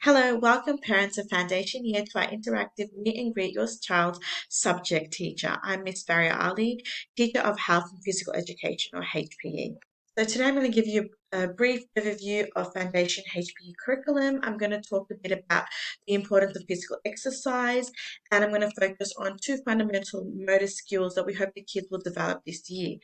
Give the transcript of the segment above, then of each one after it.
Hello, welcome parents of Foundation Year to our interactive Meet and Greet Your Child's subject teacher. I'm Miss Faria Ali, Teacher of Health and Physical Education or HPE. So today I'm going to give you a brief overview of Foundation HPE curriculum. I'm going to talk a bit about the importance of physical exercise, and I'm going to focus on two fundamental motor skills that we hope the kids will develop this year.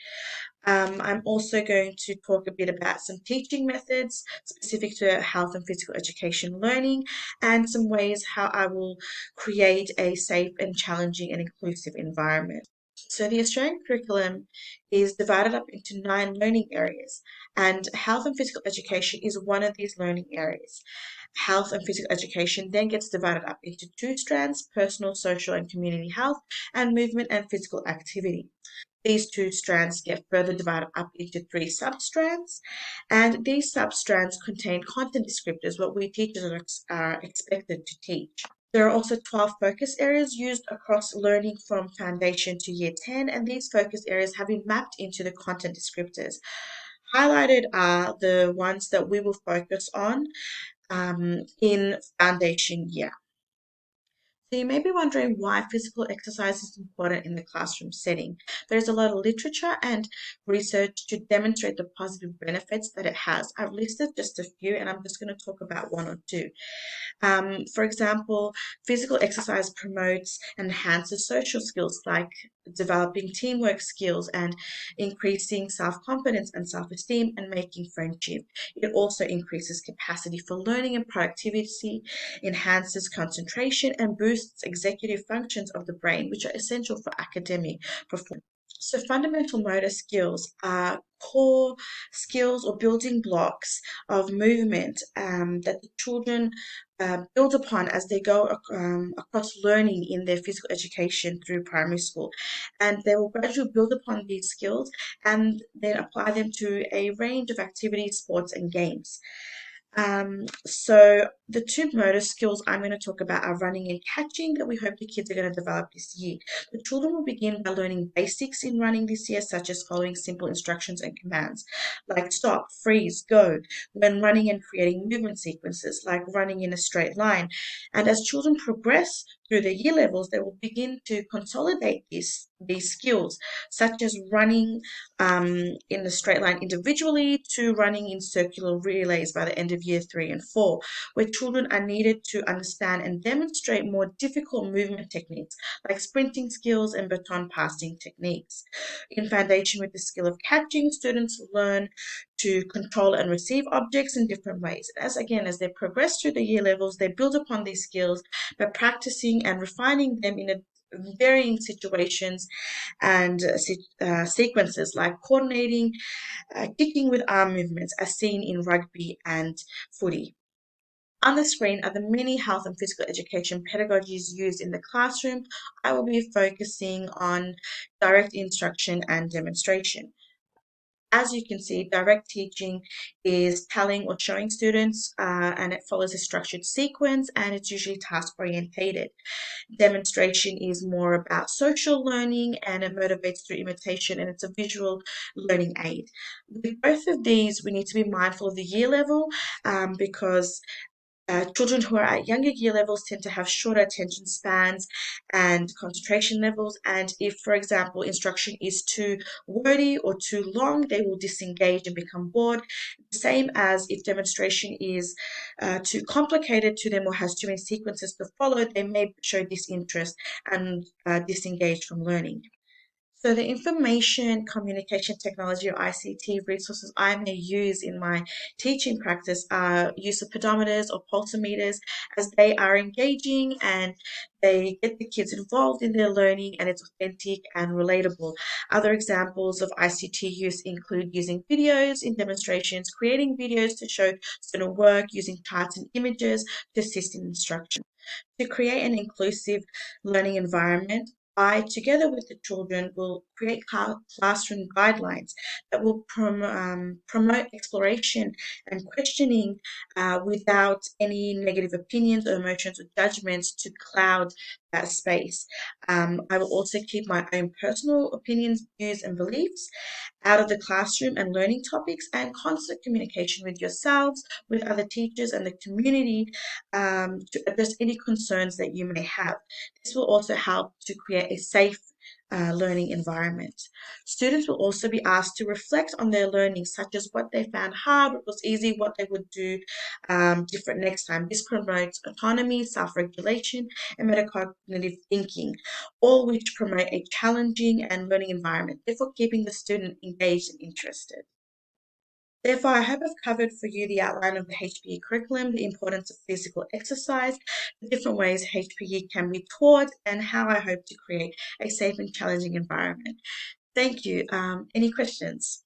I'm also going to talk a bit about some teaching methods specific to health and physical education learning and some ways how I will create a safe and challenging and inclusive environment. So the Australian curriculum is divided up into 9 learning areas, and health and physical education is one of these learning areas. Health and physical education then gets divided up into 2 strands: personal, social, and community health, and movement and physical activity. These 2 strands get further divided up into 3 substrands, and these substrands contain content descriptors, what we teachers are expected to teach. There are also 12 focus areas used across learning from Foundation to Year 10, and these focus areas have been mapped into the content descriptors. Highlighted are the ones that we will focus on in Foundation Year. So you may be wondering why physical exercise is important in the classroom setting. There's a lot of literature and research to demonstrate the positive benefits that it has. I've listed just a few, and I'm just going to talk about one or two. For example, physical exercise promotes and enhances social skills like developing teamwork skills and increasing self-confidence and self-esteem and making friendship. It also increases capacity for learning and productivity, enhances concentration, and boosts executive functions of the brain, which are essential for academic performance. So fundamental motor skills are core skills or building blocks of movement that the children build upon as they go across learning in their physical education through primary school. And they will gradually build upon these skills and then apply them to a range of activities, sports, and games. So the 2 motor skills I'm going to talk about are running and catching that we hope the kids are going to develop this year. The children will begin by learning basics in running this year, such as following simple instructions and commands like stop, freeze, go, when running and creating movement sequences like running in a straight line. And as children progress through the year levels, they will begin to consolidate these skills, such as running in a straight line individually to running in circular relays by the end of year 3 and 4, where children are needed to understand and demonstrate more difficult movement techniques like sprinting skills and baton passing techniques. In Foundation, with the skill of catching, students learn to control and receive objects in different ways. As they progress through the year levels, they build upon these skills by practicing and refining them in varying situations and sequences like coordinating, kicking with arm movements as seen in rugby and footy. On the screen are the many health and physical education pedagogies used in the classroom. I will be focusing on direct instruction and demonstration. As you can see, direct teaching is telling or showing students, and it follows a structured sequence, and it's usually task orientated. Demonstration is more about social learning, and it motivates through imitation, and it's a visual learning aid. With both of these, we need to be mindful of the year level because children who are at younger year levels tend to have shorter attention spans and concentration levels. And if, for example, instruction is too wordy or too long, they will disengage and become bored. The same as if demonstration is too complicated to them or has too many sequences to follow, they may show disinterest and disengage from learning. So the information communication technology or ICT resources I may use in my teaching practice are use of pedometers or pulsometers, as they are engaging and they get the kids involved in their learning and it's authentic and relatable. Other examples of ICT use include using videos in demonstrations, creating videos to show student work, using charts and images to assist in instruction. To create an inclusive learning environment, I, together with the children, will create classroom guidelines that will promote exploration and questioning without any negative opinions or emotions or judgments to cloud that space. I will also keep my own personal opinions, views, and beliefs, out of the classroom and learning topics, and constant communication with yourselves, with other teachers and the community to address any concerns that you may have. This will also help to create a safe learning environment. Students will also be asked to reflect on their learning, such as what they found hard, what was easy, what they would do different next time. This promotes autonomy, self-regulation, and metacognitive thinking, all which promote a challenging and learning environment, therefore keeping the student engaged and interested. Therefore, I hope I've covered for you the outline of the HPE curriculum, the importance of physical exercise, the different ways HPE can be taught, and how I hope to create a safe and challenging environment. Thank you. Any questions?